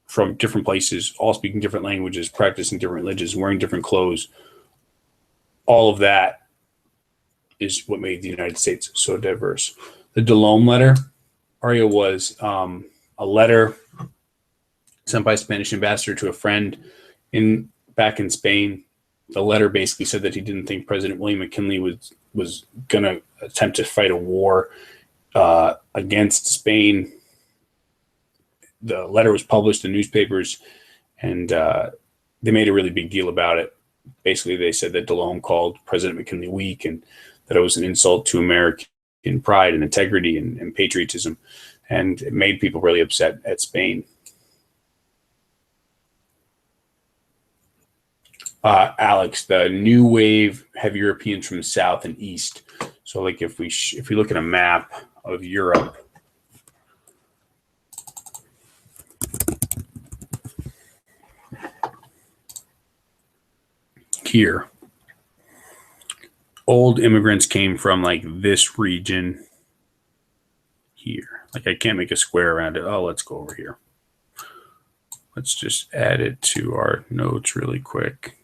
Speaker 1: from different places, all speaking different languages, practicing different religions, wearing different clothes. All of that is what made the United States so diverse. The DeLome letter, Arya, was a letter sent by a Spanish ambassador to a friend back in Spain. The letter basically said that he didn't think President William McKinley was going to attempt to fight a war against Spain. The letter was published in newspapers, and they made a really big deal about it. Basically, they said that DeLome called President McKinley weak and that it was an insult to American pride and integrity and patriotism, and it made people really upset at Spain. Alex, the new wave have Europeans from south and east. So, like if we look at a map of Europe, here, old immigrants came from like this region here. Like I can't make a square around it. Oh, let's go over here. Let's just add it to our notes really quick.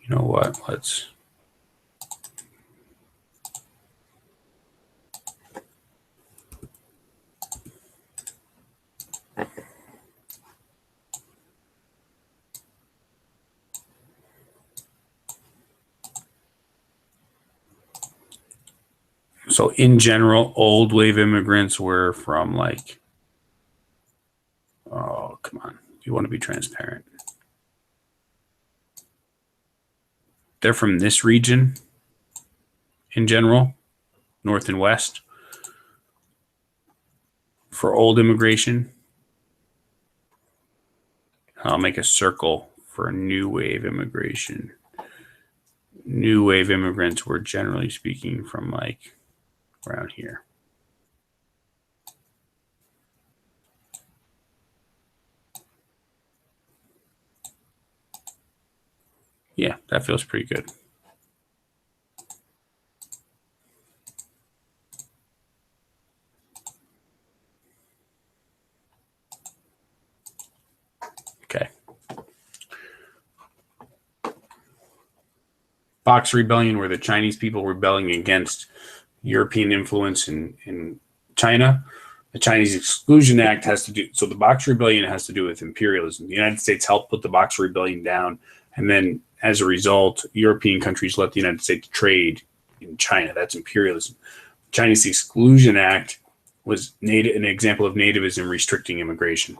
Speaker 1: You know what? Let's. So in general, old wave immigrants were from like, oh, come on. You want to be transparent. They're from this region in general, north and west, for old immigration. I'll make a circle for new wave immigration. New wave immigrants were generally speaking from like around here. Yeah, that feels pretty good. Okay. Boxer Rebellion, where the Chinese people rebelling against European influence in China. The Chinese Exclusion Act has to do, so the Boxer Rebellion has to do with imperialism. The United States helped put the Boxer Rebellion down, and then as a result, European countries let the United States trade in China. That's imperialism. The Chinese Exclusion Act was an example of nativism restricting immigration.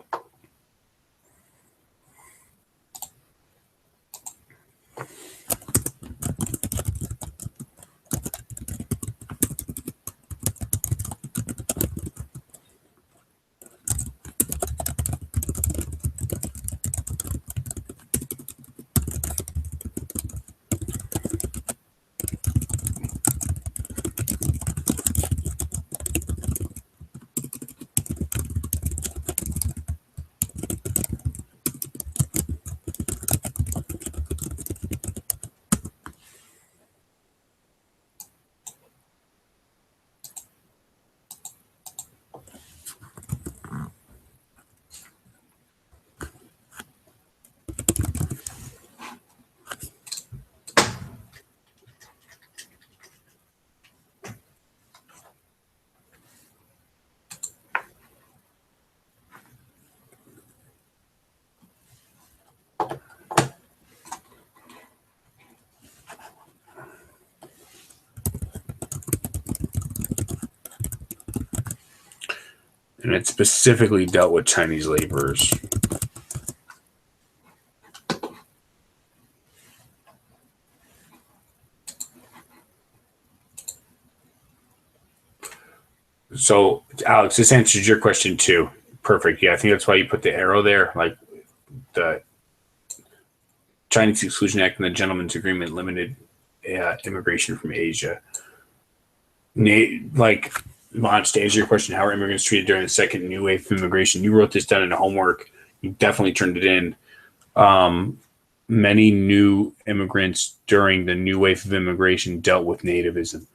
Speaker 1: And it specifically dealt with Chinese laborers. So, Alex, this answers your question too. Perfect. Yeah, I think that's why you put the arrow there. Like the Chinese Exclusion Act and the Gentleman's Agreement limited immigration from Asia. Like, Monch, to answer your question, how are immigrants treated during the second new wave of immigration? You wrote this down in the homework. You definitely turned it in. Many new immigrants during the new wave of immigration dealt with nativism.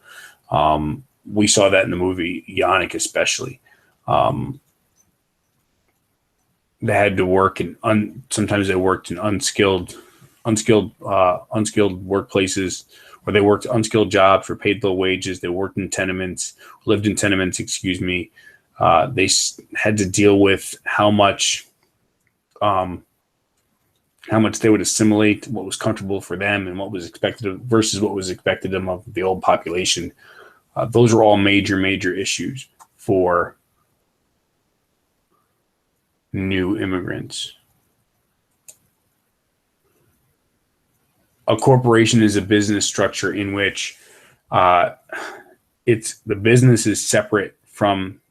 Speaker 1: We saw that in the movie Yannick, especially. They had to work in sometimes they worked in unskilled workplaces, or they worked unskilled jobs for paid low wages. They worked in tenements, lived in tenements. Excuse me. They had to deal with how much they would assimilate, what was comfortable for them, and what was expected of, versus what was expected of them of the old population. Those are all major issues for new immigrants. A corporation is a business structure in which the business is separate from,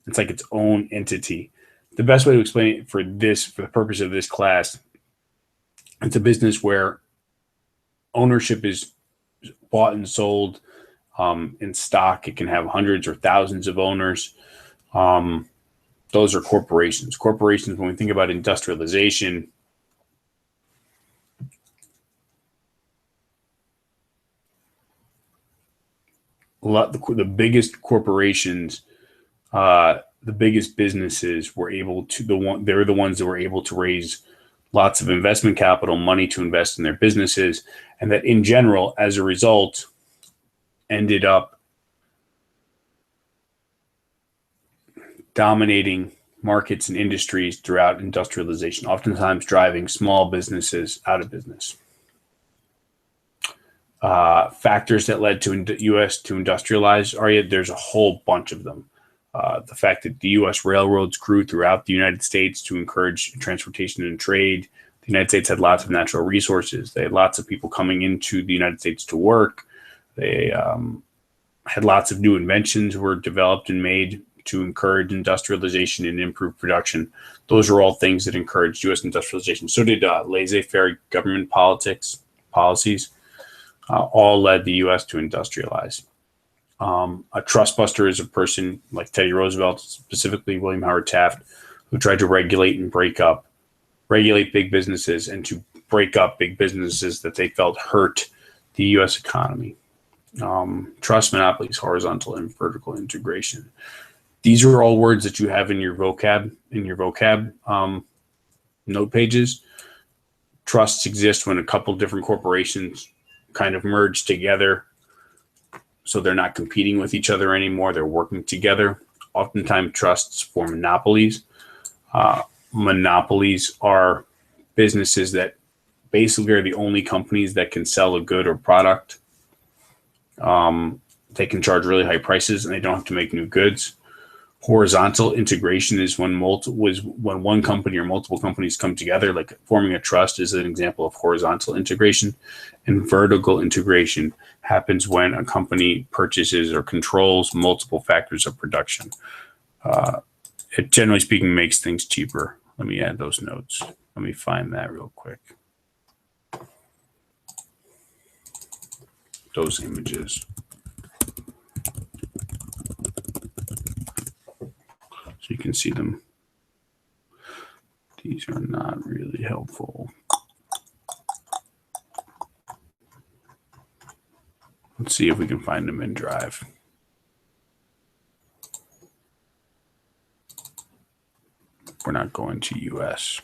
Speaker 1: it's like its own entity. The best way to explain it for the purpose of this class, it's a business where ownership is bought and sold in stock. It can have hundreds or thousands of owners. Those are corporations. Corporations, when we think about industrialization, the biggest corporations, the biggest businesses were able to they're the ones that were able to raise lots of investment capital, money to invest in their businesses, and that in general, as a result, ended up dominating markets and industries throughout industrialization, oftentimes driving small businesses out of business. Factors that led to U.S. to industrialize, there's a whole bunch of them. The fact that the U.S. railroads grew throughout the United States to encourage transportation and trade. The United States had lots of natural resources. They had lots of people coming into the United States to work. They had lots of new inventions were developed and made to encourage industrialization and improve production. Those are all things that encouraged U.S. industrialization. So did laissez-faire government policies. All led the U.S. to industrialize. A trust buster is a person like Teddy Roosevelt, specifically William Howard Taft, who tried to regulate big businesses and to break up big businesses that they felt hurt the U.S. economy. Trust, monopolies, horizontal and vertical integration. These are all words that you have in your vocab note pages. Trusts exist when a couple different corporations kind of merge together, so they're not competing with each other anymore. They're working together. Oftentimes, trusts form monopolies. Monopolies are businesses that basically are the only companies that can sell a good or product. They can charge really high prices and they don't have to make new goods. Horizontal integration is when one company or multiple companies come together, like forming a trust is an example of horizontal integration. And vertical integration happens when a company purchases or controls multiple factors of production. It generally speaking makes things cheaper. Let me add those notes. Let me find that real quick. Those images. So you can see them. These are not really helpful. Let's see if we can find them in Drive. We're not going to US.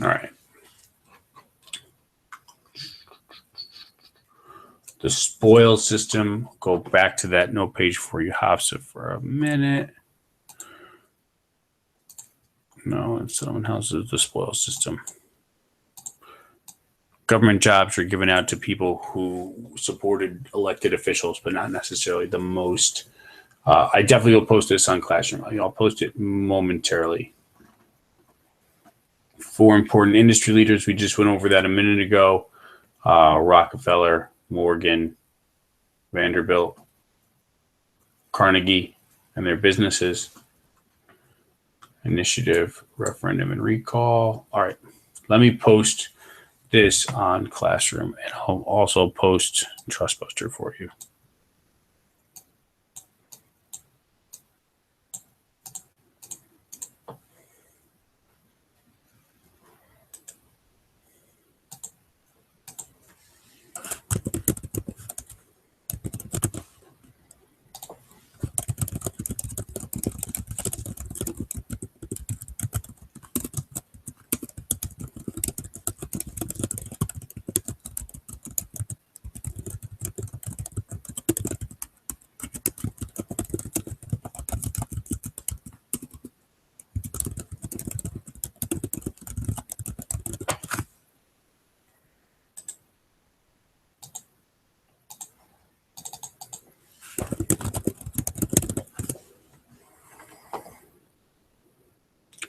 Speaker 1: All right. The spoil system, go back to that note page for you, Hafsa, for a minute. No, it's someone else's the spoil system. Government jobs are given out to people who supported elected officials, but not necessarily the most. I definitely will post this on Classroom. I'll post it momentarily. 4 important industry leaders. We just went over that a minute ago. Rockefeller, Morgan, Vanderbilt, Carnegie, and their businesses. Initiative, referendum, and recall. All right, let me post this on Classroom, and I'll also post Trustbuster for you.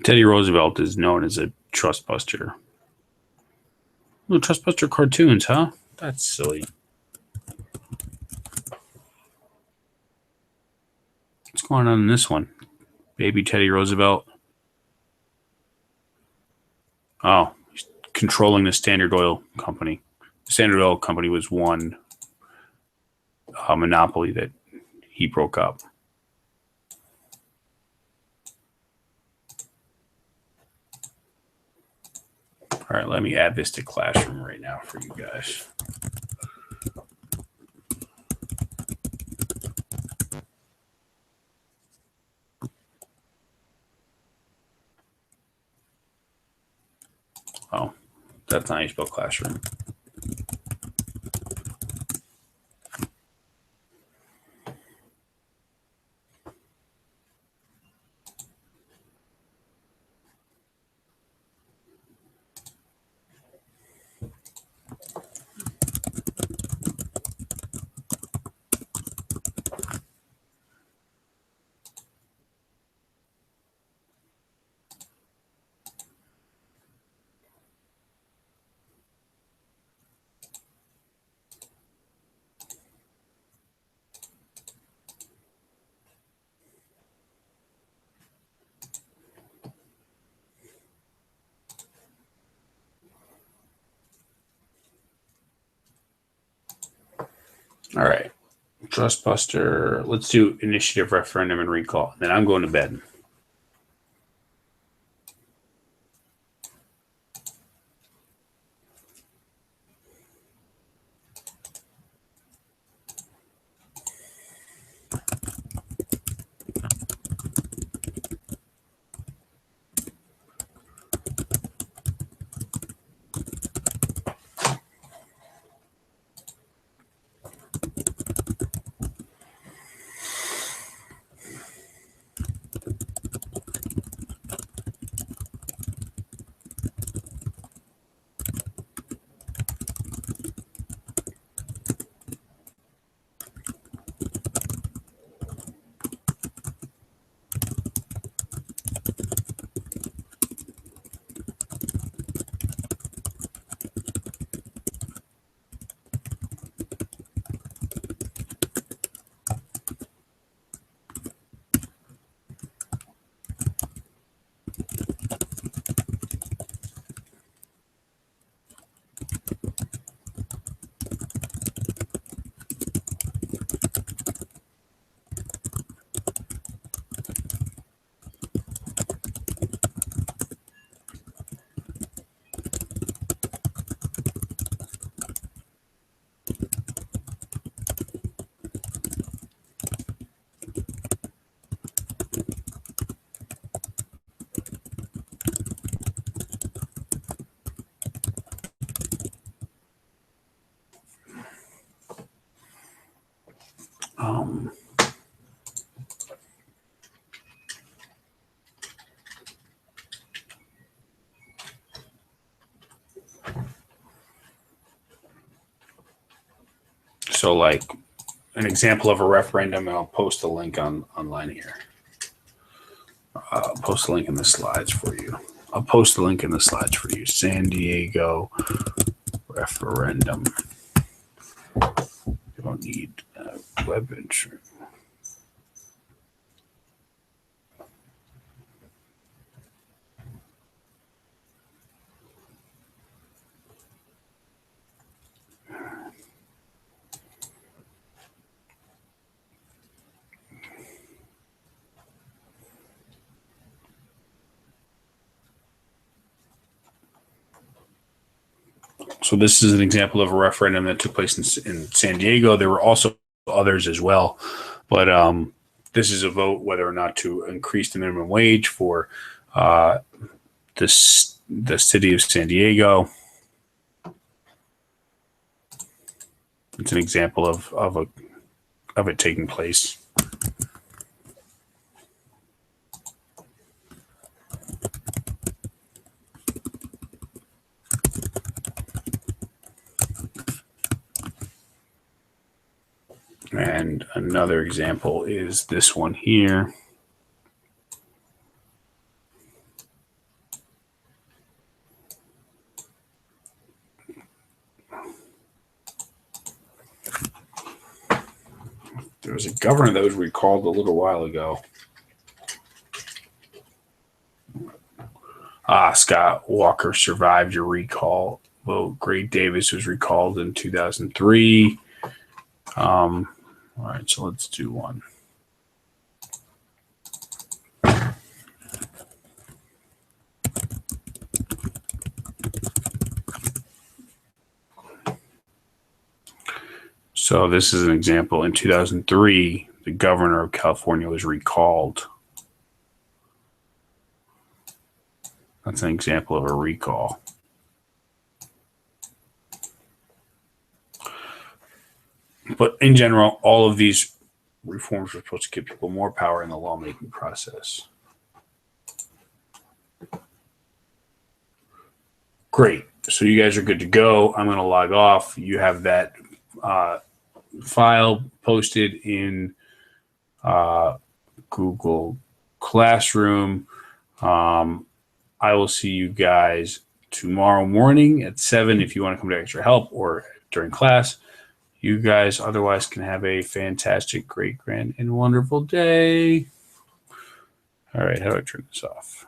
Speaker 1: Teddy Roosevelt is known as a trustbuster. Oh, trustbuster cartoons, huh? That's silly. What's going on in this one? Baby Teddy Roosevelt. Oh, he's controlling the Standard Oil Company. The Standard Oil Company was one monopoly that he broke up. All right, let me add this to Classroom right now for you guys. Oh, that's not how you spell classroom. All right. Trustbuster. Let's do initiative, referendum, and recall. And then I'm going to bed. So, like an example of a referendum, and I'll post a link online here. I'll post a link in the slides for you. San Diego referendum. You don't need web entry. So this is an example of a referendum that took place in San Diego. There were also others as well, but this is a vote whether or not to increase the minimum wage for the city of San Diego. It's an example of it taking place. And another example is this one here. There was a governor that was recalled a little while ago. Scott Walker survived your recall vote. Gray Davis was recalled in 2003. All right, so let's do one. So this is an example. In 2003, the governor of California was recalled. That's an example of a recall. But in general, all of these reforms are supposed to give people more power in the lawmaking process. Great. So you guys are good to go. I'm going to log off. You have that file posted in Google Classroom. I will see you guys tomorrow morning at 7 if you want to come to extra help or during class. You guys otherwise can have a fantastic, great, grand, and wonderful day. All right, how do I turn this off?